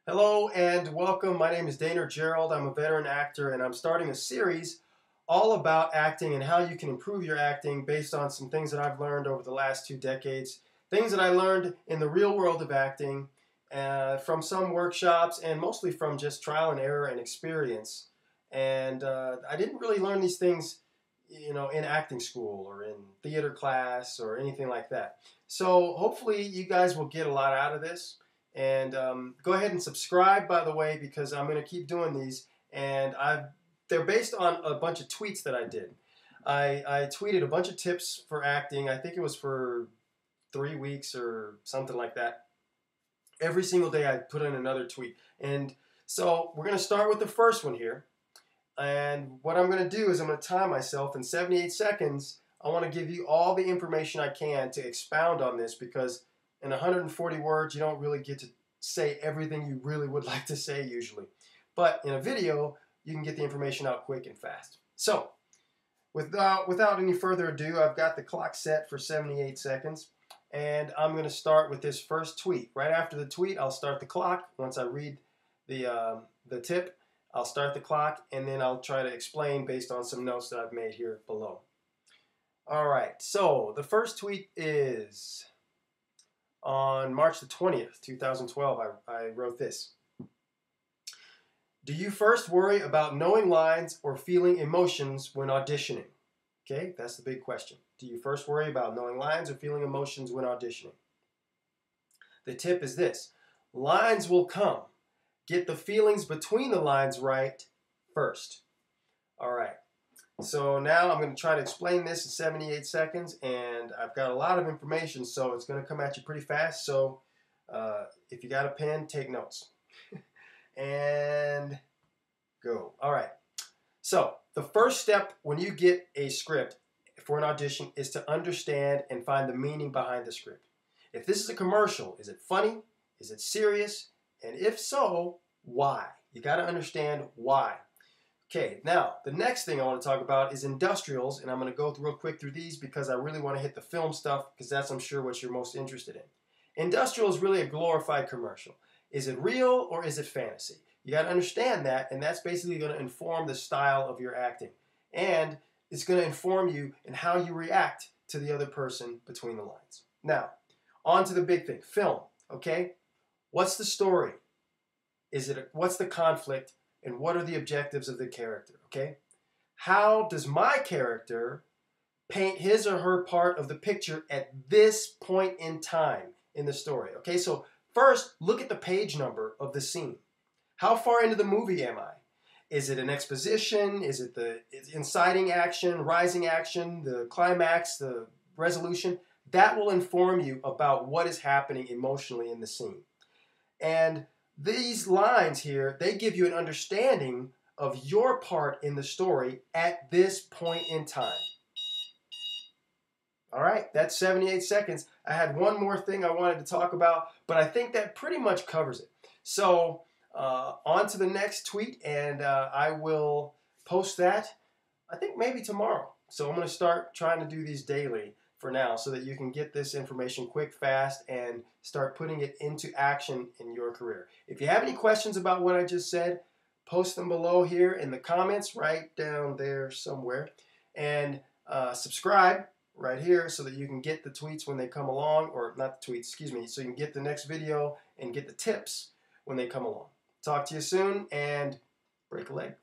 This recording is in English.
Hello and welcome. My name is Danor Gerald. I'm a veteran actor and I'm starting a series all about acting and how you can improve your acting based on some things that I've learned over the last 2 decades. Things that I learned in the real world of acting from some workshops and mostly from just trial and error and experience. And I didn't really learn these things, in acting school or in theater class or anything like that. So hopefully you guys will get a lot out of this. And go ahead and subscribe, by the way, because I'm going to keep doing these. And they're based on a bunch of tweets that I did. I tweeted a bunch of tips for acting. I think it was for 3 weeks or something like that. Every single day I put in another tweet. And so we're going to start with the first one here. And what I'm going to do is I'm going to time myself in 78 seconds. I want to give you all the information I can to expound on this, because in 140 words, you don't really get to say everything you really would like to say usually. But in a video, you can get the information out quick and fast. So, without any further ado, I've got the clock set for 78 seconds. And I'm going to start with this first tweet. Right after the tweet, I'll start the clock. Once I read the tip, I'll start the clock, and then I'll try to explain based on some notes that I've made here below. All right, so the first tweet is on March the 20th, 2012. I wrote this. Do you first worry about knowing lines or feeling emotions when auditioning? Okay, that's the big question. Do you first worry about knowing lines or feeling emotions when auditioning? The tip is this. Lines will come. Get the feelings between the lines right first. All right. So now I'm going to try to explain this in 78 seconds, and I've got a lot of information, so it's going to come at you pretty fast. So if you got a pen, take notes. And go. All right. So the first step when you get a script for an audition is to understand and find the meaning behind the script. If this is a commercial, is it funny? Is it serious? And if so, why? You got to understand why. Okay, now the next thing I want to talk about is industrials, and I'm going to go real quick through these because I really want to hit the film stuff, because that's, I'm sure, what you're most interested in. Industrial is really a glorified commercial. Is it real or is it fantasy? You got to understand that, and that's basically going to inform the style of your acting. And it's going to inform you in how you react to the other person between the lines. Now, on to the big thing, film, okay? What's the story? What's the conflict, and what are the objectives of the character, okay? How does my character paint his or her part of the picture at this point in time in the story, okay? So first, look at the page number of the scene. How far into the movie am I? Is it an exposition? Is it the inciting action, rising action, the climax, the resolution? That will inform you about what is happening emotionally in the scene. And these lines here, they give you an understanding of your part in the story at this point in time. All right, that's 78 seconds. I had one more thing I wanted to talk about, but I think that pretty much covers it. So on to the next tweet, and I will post that, I think maybe tomorrow. So I'm going to start trying to do these daily for now, so that you can get this information quick, fast, and start putting it into action in your career. If you have any questions about what I just said, post them below here in the comments, right down there somewhere. And subscribe right here so that you can get the tweets when they come along, or not the tweets, excuse me, so you can get the next video and get the tips when they come along. Talk to you soon, and break a leg.